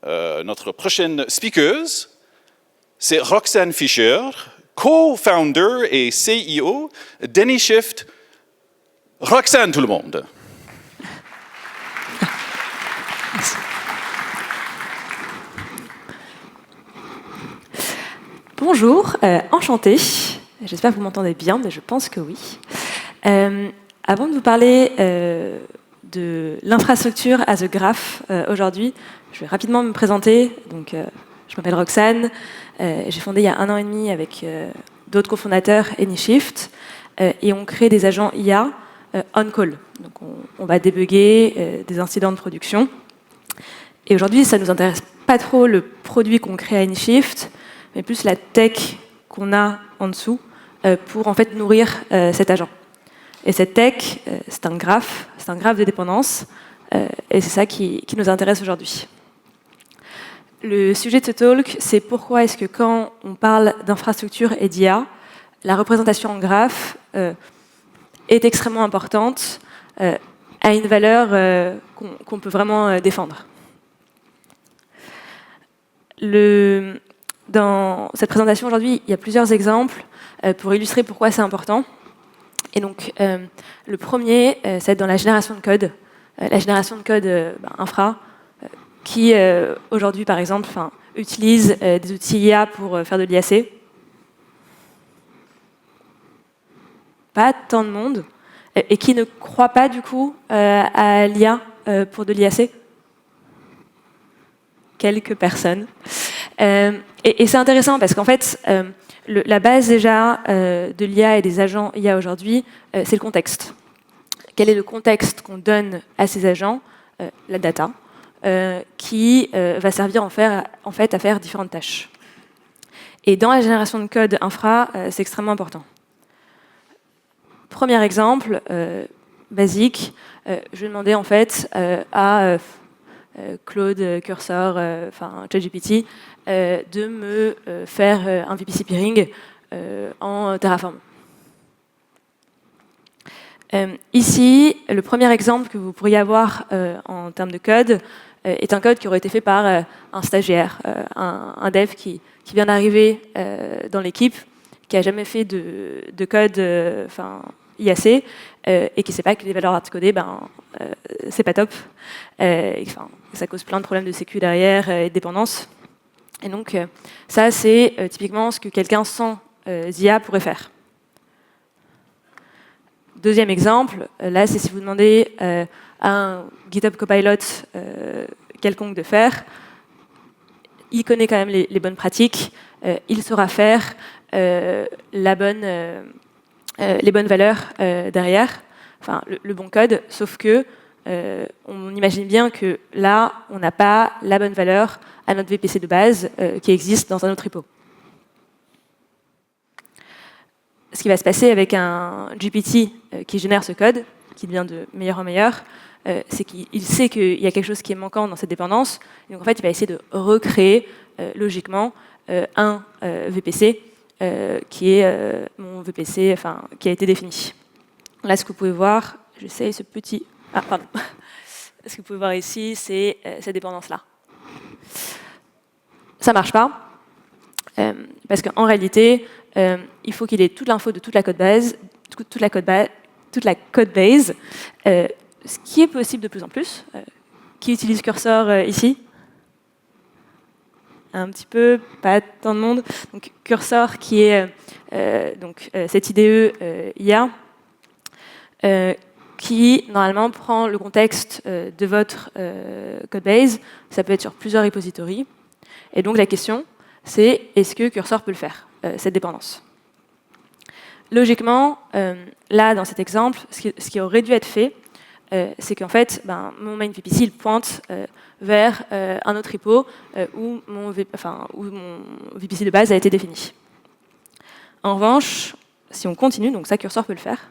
notre prochaine speaker, c'est Roxane Fischer, co-founder et CEO d'AnyShift. Roxane, tout le monde. Bonjour, enchantée. J'espère que vous m'entendez bien, mais je pense que oui. Avant de vous parler de l'infrastructure as a graph aujourd'hui, je vais rapidement me présenter. Donc, je m'appelle Roxane. J'ai fondé il y a 1 an et demi avec d'autres cofondateurs AnyShift et on crée des agents IA on-call. Donc, on va débugger des incidents de production. Et aujourd'hui, ça ne nous intéresse pas trop le produit qu'on crée à AnyShift, mais plus la tech qu'on a en dessous pour en fait nourrir cet agent. Et cette tech, c'est un graphe de dépendance, et c'est ça qui nous intéresse aujourd'hui. Le sujet de ce talk, c'est pourquoi est-ce que quand on parle d'infrastructure et d'IA, la représentation en graphe est extrêmement importante, a une valeur qu'on peut vraiment défendre. Dans cette présentation aujourd'hui, il y a plusieurs exemples pour illustrer pourquoi c'est important. Et donc, le premier, c'est dans la génération de code. La génération de code infra, qui aujourd'hui, par exemple, utilise des outils IA pour faire de l'IAC. Pas tant de monde. Et qui ne croit pas, du coup, à l'IA pour de l'IAC. Quelques personnes. Et c'est intéressant parce qu'en fait, la base déjà de l'IA et des agents IA aujourd'hui, c'est le contexte. Quel est le contexte qu'on donne à ces agents? La data, qui va servir en fait à faire différentes tâches. Et dans la génération de code infra, c'est extrêmement important. Premier exemple, basique, je vais demander en fait à Claude, Cursor, ChatGPT, de me faire un VPC peering en Terraform. Ici, le premier exemple que vous pourriez avoir en termes de code est un code qui aurait été fait par un stagiaire, un dev qui vient d'arriver dans l'équipe, qui n'a jamais fait de code IAC, et qui ne sait pas que les valeurs hardcodées, c'est pas top. Ça cause plein de problèmes de sécu derrière et de dépendance. Et donc, ça, c'est typiquement ce que quelqu'un sans IA pourrait faire. Deuxième exemple, là, c'est si vous demandez à un GitHub Copilot quelconque de faire, il connaît quand même les bonnes pratiques, il saura faire les bonnes valeurs derrière, le bon code, sauf que on imagine bien que là, on n'a pas la bonne valeur à notre VPC de base qui existe dans un autre repo. Ce qui va se passer avec un GPT qui génère ce code, qui devient de meilleur en meilleur, c'est qu'il sait qu'il y a quelque chose qui est manquant dans cette dépendance. Et donc en fait, il va essayer de recréer logiquement un VPC qui est mon VPC, qui a été défini. Là, ce que vous pouvez voir, j'essaye ce petit... Ah, pardon. Ce que vous pouvez voir ici, c'est cette dépendance-là. Ça ne marche pas, parce qu'en réalité, il faut qu'il ait toute l'info de toute la code base, ce qui est possible de plus en plus. Qui utilise Cursor ici? Un petit peu, pas tant de monde. Donc, Cursor, qui est cette IDE IA, qui, normalement, prend le contexte de votre codebase. Ça peut être sur plusieurs repositories. Et donc, la question, c'est est-ce que Cursor peut le faire, cette dépendance? Logiquement, là, dans cet exemple, ce qui aurait dû être fait, c'est qu'en fait, mon main VPC, il pointe vers un autre repo où mon VPC de base a été défini. En revanche, si on continue, donc ça, Cursor peut le faire,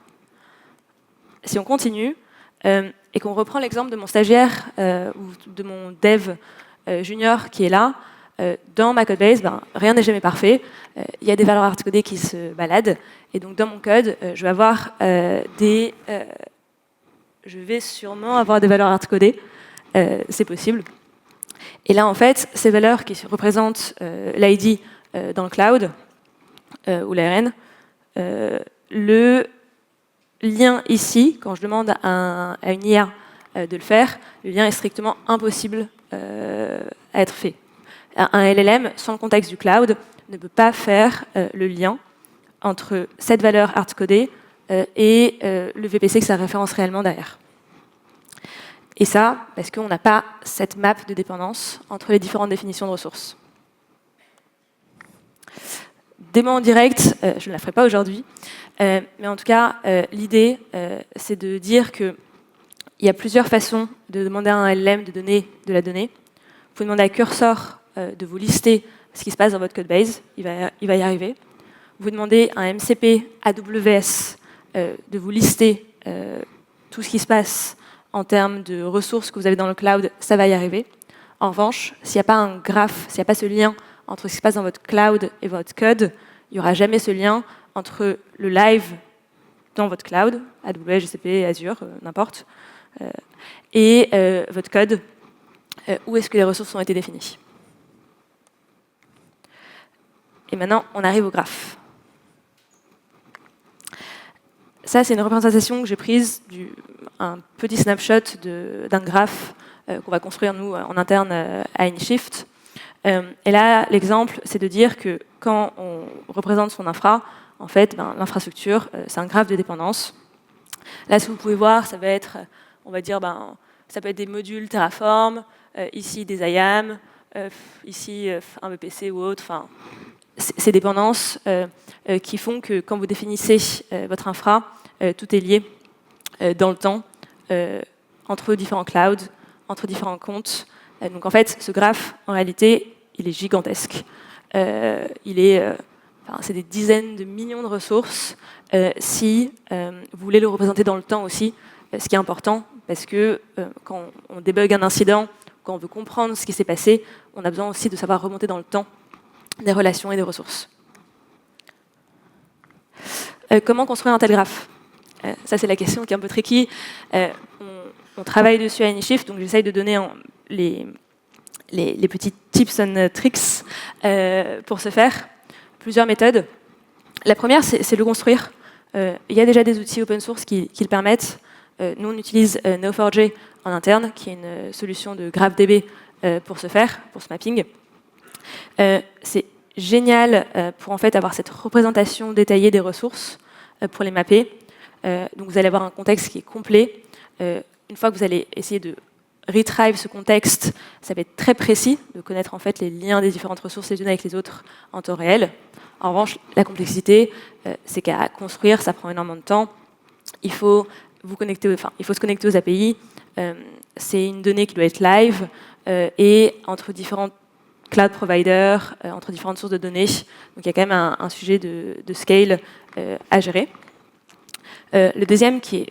si on continue et qu'on reprend l'exemple de mon stagiaire ou de mon dev junior qui est là, dans ma codebase, rien n'est jamais parfait. Il y a des valeurs hardcodées qui se baladent. Et donc, dans mon code, je vais sûrement avoir des valeurs hardcodées. C'est possible. Et là, en fait, ces valeurs qui représentent l'ID dans le cloud, ou l'ARN, le lien ici, quand je demande à une IA de le faire, le lien est strictement impossible à être fait. Un LLM, sans le contexte du cloud, ne peut pas faire le lien entre cette valeur hard-codée et le VPC que ça référence réellement derrière. Et ça, parce qu'on n'a pas cette map de dépendance entre les différentes définitions de ressources. Démo en direct, je ne la ferai pas aujourd'hui, mais en tout cas, l'idée, c'est de dire qu'il y a plusieurs façons de demander à un LLM de donner de la donnée. Vous pouvez demander à Cursor de vous lister ce qui se passe dans votre codebase, il va y arriver. Vous demandez à un MCP AWS de vous lister tout ce qui se passe en termes de ressources que vous avez dans le cloud, ça va y arriver. En revanche, s'il n'y a pas un graphe, s'il n'y a pas ce lien entre ce qui se passe dans votre cloud et votre code, il n'y aura jamais ce lien entre le live dans votre cloud, AWS, GCP, Azure, n'importe, et votre code, où est-ce que les ressources ont été définies. Et maintenant, on arrive au graphe. Ça, c'est une représentation que j'ai prise un petit snapshot d'un graphe qu'on va construire, nous, en interne à AnyShift. Et là, l'exemple, c'est de dire que quand on représente son infra, en fait, l'infrastructure, c'est un graphe de dépendance. Là, ce que vous pouvez voir, ça va être, on va dire, ça peut être des modules Terraform, ici des IAM, ici un VPC ou autre. Enfin, ces dépendances qui font que quand vous définissez votre infra, tout est lié dans le temps entre différents clouds, entre différents comptes. Donc en fait, ce graphe, en réalité, il est gigantesque. C'est des dizaines de millions de ressources. Si vous voulez le représenter dans le temps aussi, ce qui est important, parce que quand on débug un incident, quand on veut comprendre ce qui s'est passé, on a besoin aussi de savoir remonter dans le temps des relations et des ressources. Comment construire un tel graphe ? Ça, c'est la question qui est un peu tricky. On travaille dessus à AnyShift, donc j'essaye de donner les petits tips and tricks pour ce faire. Plusieurs méthodes. La première, c'est le construire. Il y a déjà des outils open source qui le permettent. Nous, on utilise Neo4j en interne, qui est une solution de GraphDB pour ce faire, pour ce mapping. C'est génial pour en fait avoir cette représentation détaillée des ressources pour les mapper. Donc vous allez avoir un contexte qui est complet. Une fois que vous allez essayer de retrieve ce contexte, ça va être très précis de connaître en fait les liens des différentes ressources les unes avec les autres en temps réel. En revanche, la complexité, c'est qu'à construire, ça prend énormément de temps. Il faut se connecter aux API. C'est une donnée qui doit être live et entre différents cloud providers, entre différentes sources de données. Donc il y a quand même un sujet de scale à gérer. Le deuxième, qui est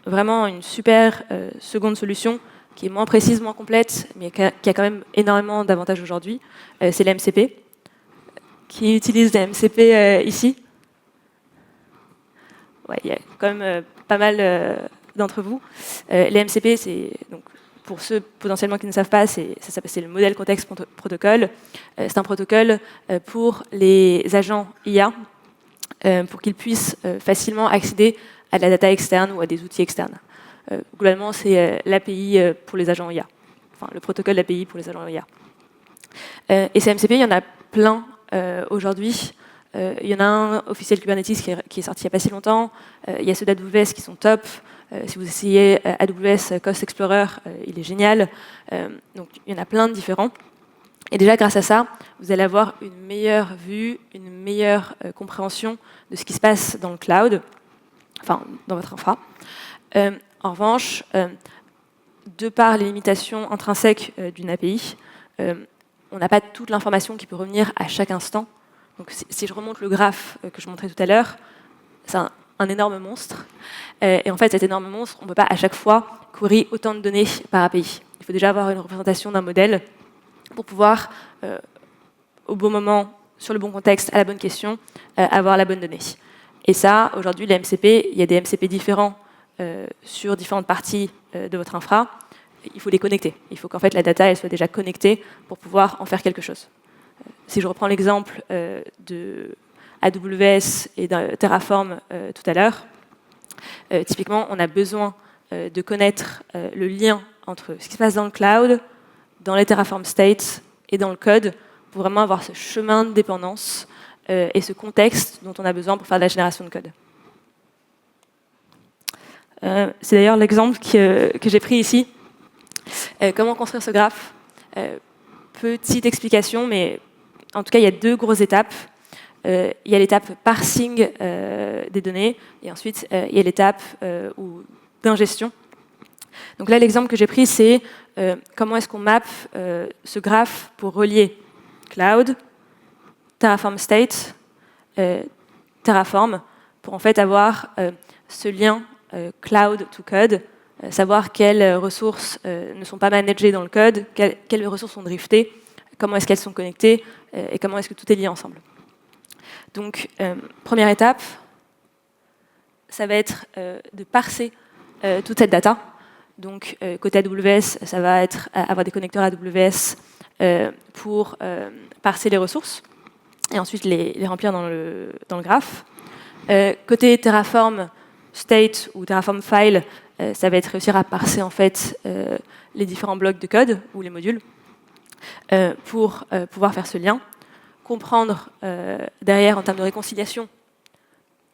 vraiment une super seconde solution, qui est moins précise, moins complète, mais qui a quand même énormément d'avantages aujourd'hui, c'est l'MCP. Qui utilise les MCP ici? Ouais, il y a quand même pas mal d'entre vous. Les MCP, c'est donc pour ceux potentiellement qui ne savent pas, c'est le modèle contexte protocole. C'est un protocole pour les agents IA, pour qu'ils puissent facilement accéder à de la data externe ou à des outils externes. Globalement, c'est l'API pour les agents IA, enfin le protocole d'API pour les agents IA. Et ces MCP, il y en a plein aujourd'hui. Il y en a un officiel Kubernetes qui est sorti il n'y a pas si longtemps. Il y a ceux d'AWS qui sont top. Si vous essayez AWS Cost Explorer, il est génial. Donc il y en a plein de différents. Et déjà, grâce à ça, vous allez avoir une meilleure vue, une meilleure compréhension de ce qui se passe dans le cloud, enfin dans votre infra. En revanche, de par les limitations intrinsèques d'une API, on n'a pas toute l'information qui peut revenir à chaque instant. Donc si je remonte le graphe que je montrais tout à l'heure, c'est un énorme monstre. Et en fait, cet énorme monstre, on ne peut pas à chaque fois query autant de données par API. Il faut déjà avoir une représentation d'un modèle pour pouvoir, au bon moment, sur le bon contexte, à la bonne question, avoir la bonne donnée. Et ça, aujourd'hui, les MCP, il y a des MCP différents sur différentes parties de votre infra. il faut les connecter. Il faut qu'en fait la data elle soit déjà connectée pour pouvoir en faire quelque chose. Si je reprends l'exemple de AWS et de Terraform tout à l'heure, typiquement on a besoin de connaître le lien entre ce qui se passe dans le cloud, dans les Terraform states et dans le code pour vraiment avoir ce chemin de dépendance et ce contexte dont on a besoin pour faire de la génération de code. C'est d'ailleurs l'exemple que j'ai pris ici. Comment construire ce graphe? Petite explication, mais en tout cas, il y a 2 grosses étapes. Il y a l'étape parsing des données, et ensuite, il y a l'étape d'ingestion. Donc là, l'exemple que j'ai pris, c'est comment est-ce qu'on map ce graphe pour relier cloud, Terraform state, Terraform, pour en fait avoir ce lien cloud to code, savoir quelles ressources ne sont pas managées dans le code, quelles ressources sont driftées, comment est-ce qu'elles sont connectées, et comment est-ce que tout est lié ensemble. Donc, première étape, ça va être de parser toute cette data. Donc, côté AWS, ça va être avoir des connecteurs AWS pour parser les ressources et ensuite les remplir dans le graphe. Côté Terraform state ou Terraform file, ça va être réussir à parser en fait les différents blocs de code ou les modules pour pouvoir faire ce lien, comprendre derrière en termes de réconciliation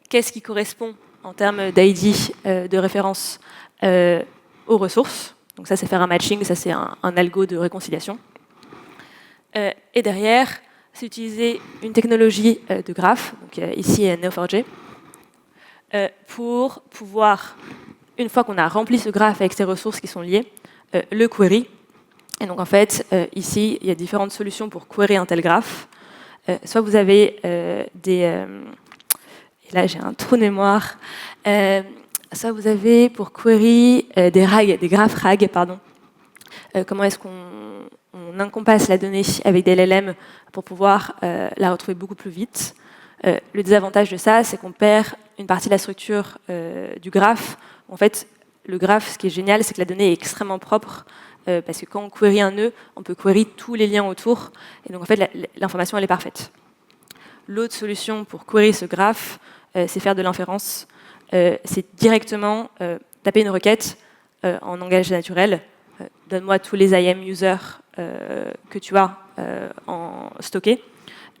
qu'est-ce qui correspond en termes d'ID de référence aux ressources. Donc ça, c'est faire un matching, ça c'est un algo de réconciliation. Et derrière, c'est utiliser une technologie de graphe, donc ici Neo4j, pour pouvoir, une fois qu'on a rempli ce graphe avec ces ressources qui sont liées, le query. Et donc en fait, ici, il y a différentes solutions pour query un tel graphe. Soit vous avez et là j'ai un trou de mémoire, soit vous avez pour query des graphes RAG, pardon. Comment est-ce qu'on encompasse la donnée avec des LLM pour pouvoir la retrouver beaucoup plus vite. Le désavantage de ça, c'est qu'on perd une partie de la structure du graphe. En fait, le graphe, ce qui est génial, c'est que la donnée est extrêmement propre, parce que quand on query un nœud, on peut query tous les liens autour, et donc en fait, l'information, elle est parfaite. L'autre solution pour query ce graphe, c'est faire de l'inférence. C'est directement taper une requête en langage naturel. Donne-moi tous les IAM users que tu as en stocké,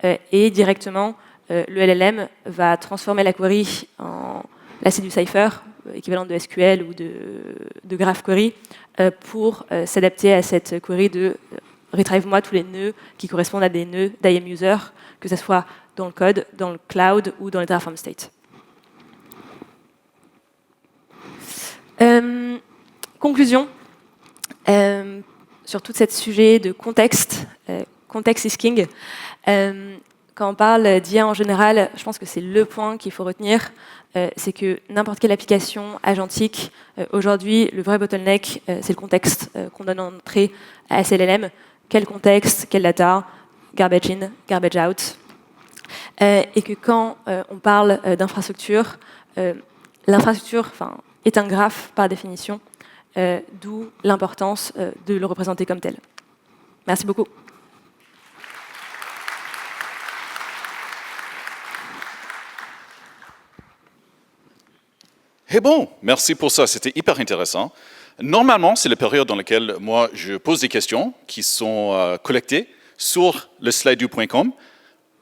et directement, le LLM va transformer la query en... Là, c'est du Cypher, équivalent de SQL ou de Graph Query, pour s'adapter à cette query de retrieve-moi tous les nœuds qui correspondent à des nœuds d'IAM user, que ce soit dans le code, dans le cloud ou dans le Terraform state. Conclusion, sur tout ce sujet de contexte, context is king. Quand on parle d'IA en général, je pense que c'est le point qu'il faut retenir, c'est que n'importe quelle application agentique, aujourd'hui, le vrai bottleneck, c'est le contexte qu'on donne en entrée à SLLM. Quel contexte, quelle data, garbage in, garbage out. Et que quand on parle d'infrastructure, l'infrastructure est un graphe par définition, d'où l'importance de le représenter comme tel. Merci beaucoup. Et bon, merci pour ça, c'était hyper intéressant. Normalement, c'est la période dans laquelle moi, je pose des questions qui sont collectées sur le slido.com,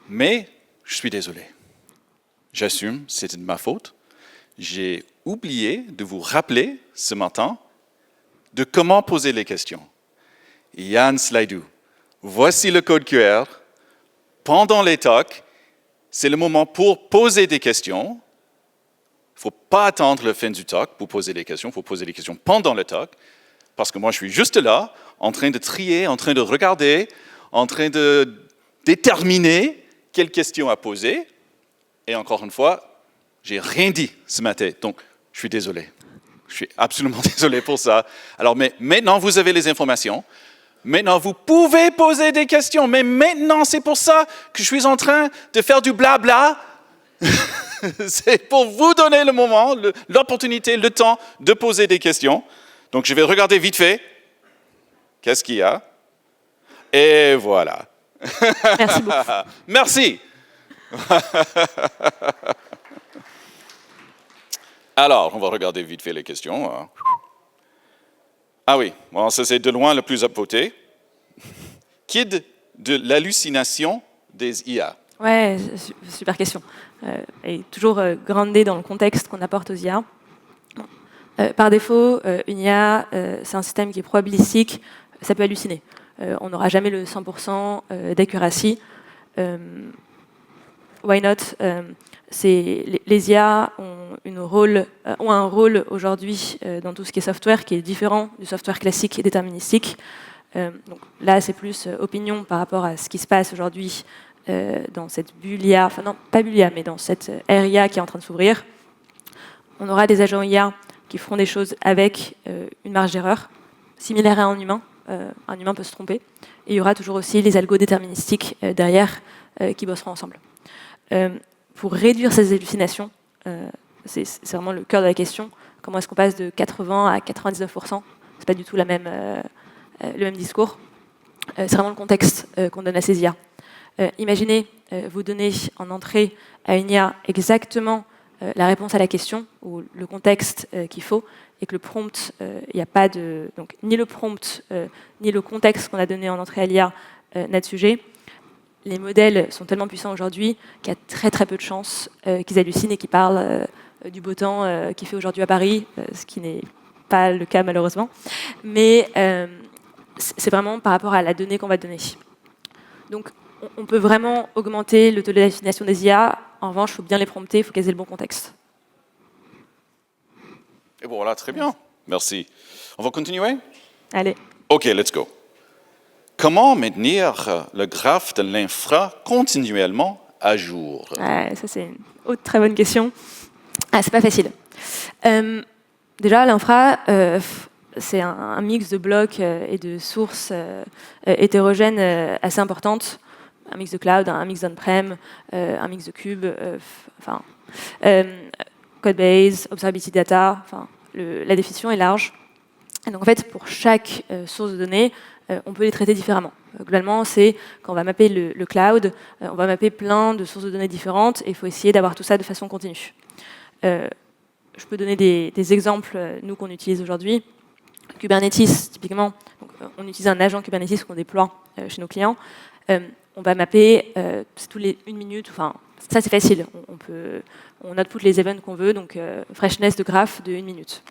mais je suis désolé. J'assume, c'était de ma faute. J'ai oublié de vous rappeler ce matin de comment poser les questions. Yann Slido, voici le code QR. Pendant les talks, c'est le moment pour poser des questions. Il ne faut pas attendre la fin du talk pour poser des questions, il faut poser des questions pendant le talk, parce que moi je suis juste là, en train de trier, en train de regarder, en train de déterminer quelles questions à poser. Et encore une fois, j'ai rien dit ce matin, donc je suis désolé. Je suis absolument désolé pour ça. Alors, mais maintenant, vous avez les informations. Maintenant, vous pouvez poser des questions. Mais maintenant, c'est pour ça que je suis en train de faire du blabla. C'est pour vous donner le moment, l'opportunité, le temps de poser des questions. Donc, je vais regarder vite fait. Qu'est-ce qu'il y a? Et voilà. Merci beaucoup. Merci. Alors, on va regarder vite fait les questions. Ah oui, bon, ça c'est de loin le plus upvoté. Qu'est de l'hallucination des IA? Ouais, super question. Et toujours groundée dans le contexte qu'on apporte aux IA. Par défaut, une IA, c'est un système qui est probabilistique, ça peut halluciner. On n'aura jamais le 100% d'accuracy. Why not? Les IA ont un rôle aujourd'hui dans tout ce qui est software qui est différent du software classique et déterministique. Donc là, c'est plus opinion par rapport à ce qui se passe aujourd'hui dans cette bulle IA, enfin non, pas bulle IA, mais dans cette ère IA qui est en train de s'ouvrir. On aura des agents IA qui feront des choses avec une marge d'erreur, similaire à un humain. Un humain peut se tromper. Et il y aura toujours aussi les algos déterministiques derrière qui bosseront ensemble. Pour réduire ces hallucinations, c'est vraiment le cœur de la question. Comment est-ce qu'on passe de 80 à 99%? C'est pas du tout le même discours. C'est vraiment le contexte qu'on donne à ces IA. Imaginez, vous donnez en entrée à une IA exactement la réponse à la question ou le contexte qu'il faut, et que le prompt, il n'y a pas de... Donc, ni le prompt, ni le contexte qu'on a donné en entrée à l'IA n'a de sujet. Les modèles sont tellement puissants aujourd'hui qu'il y a très très peu de chances qu'ils hallucinent et qu'ils parlent du beau temps qu'il fait aujourd'hui à Paris, ce qui n'est pas le cas malheureusement. Mais c'est vraiment par rapport à la donnée qu'on va donner. Donc, on peut vraiment augmenter le taux d'hallucination des IA. En revanche, il faut bien les prompter, il faut qu'elles aient le bon contexte. Et voilà, très bien. Merci. On va continuer? Allez. OK, let's go. Comment maintenir le graphe de l'infra continuellement à jour? Ouais, ça, c'est une autre très bonne question. C'est pas facile. Déjà, l'infra, c'est un mix de blocs et de sources hétérogènes assez importantes. Un mix de cloud, un mix on-prem, un mix de cubes, Codebase, Observability Data, la définition est large. Et donc en fait, pour chaque source de données, on peut les traiter différemment. Globalement, c'est quand on va mapper le cloud, on va mapper plein de sources de données différentes et il faut essayer d'avoir tout ça de façon continue. Je peux donner des exemples, nous, qu'on utilise aujourd'hui. Kubernetes, typiquement, donc, on utilise un agent Kubernetes qu'on déploie chez nos clients. On va mapper tous les 1 minute, enfin, ça c'est facile, on output les events qu'on veut, donc freshness de graph de 1 minute.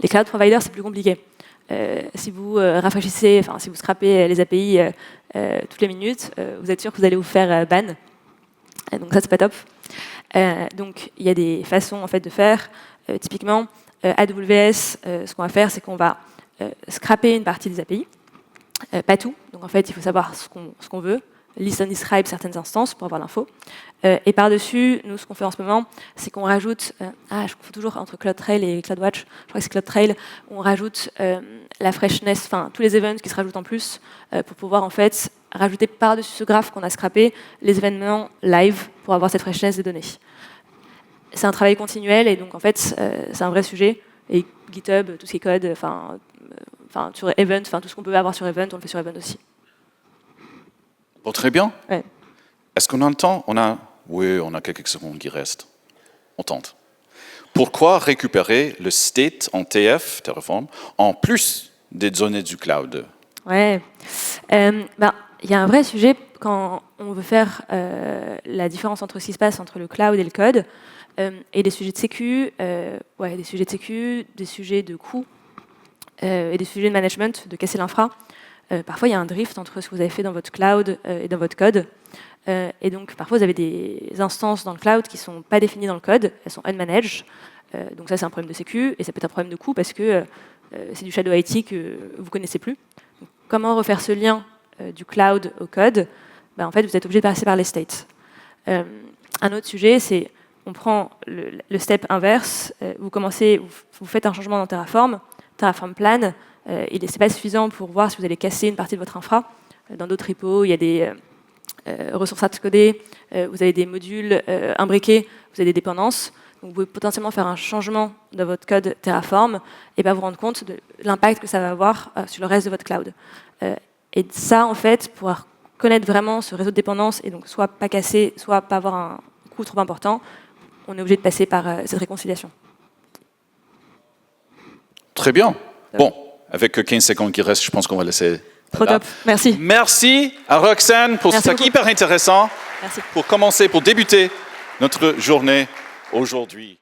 Les cloud providers, c'est plus compliqué. Si vous rafraîchissez, enfin si vous scrapez les API toutes les minutes, vous êtes sûr que vous allez vous faire ban. Donc ça, c'est pas top. Donc il y a des façons en fait de faire. Typiquement, AWS, ce qu'on va faire, c'est qu'on va scraper une partie des API. Pas tout, donc en fait il faut savoir ce qu'on veut, list and describe certaines instances pour avoir l'info. Et par-dessus, nous ce qu'on fait en ce moment, c'est qu'on rajoute, je confonds toujours entre CloudTrail et CloudWatch, je crois que c'est CloudTrail, on rajoute la freshness, enfin tous les events qui se rajoutent en plus, pour pouvoir en fait rajouter par-dessus ce graphe qu'on a scrappé les événements live pour avoir cette freshness des données. C'est un travail continuel et donc en fait c'est un vrai sujet. Et GitHub, tout ce qui est code, sur Event, tout ce qu'on peut avoir sur Event, on le fait sur Event aussi. Bon, très bien. Ouais. Est-ce qu'on a le temps? Oui, on a quelques secondes qui restent. On tente. Pourquoi récupérer le state en TF, Terraform, en plus des données du cloud? Ouais. Il y a un vrai sujet quand on veut faire la différence entre ce qui se passe entre le cloud et le code, et des sujets de sécu, des sujets de coût, et des sujets de management, de casser l'infra. Parfois, il y a un drift entre ce que vous avez fait dans votre cloud et dans votre code. Et donc, parfois, vous avez des instances dans le cloud qui ne sont pas définies dans le code, elles sont unmanaged. Donc ça, c'est un problème de sécu, et ça peut être un problème de coût parce que c'est du shadow IT que vous ne connaissez plus. Donc, comment refaire ce lien du cloud au code? En fait, vous êtes obligé de passer par les states. Un autre sujet, c'est on prend le step inverse, vous faites un changement dans Terraform plan, et ce n'est pas suffisant pour voir si vous allez casser une partie de votre infra. Dans d'autres repos, il y a des ressources hardcodées, vous avez des modules imbriqués, vous avez des dépendances. Donc, vous pouvez potentiellement faire un changement de votre code Terraform et pas vous rendre compte de l'impact que ça va avoir sur le reste de votre cloud. Et ça, en fait, pouvoir connaître vraiment ce réseau de dépendance et donc soit pas casser, soit pas avoir un coût trop important, on est obligé de passer par cette réconciliation. Très bien. Bon, avec 15 secondes qui restent, je pense qu'on va laisser. Trop top. Merci. Merci à Roxane pour ce talk hyper intéressant. Merci. Pour commencer, pour débuter notre journée aujourd'hui.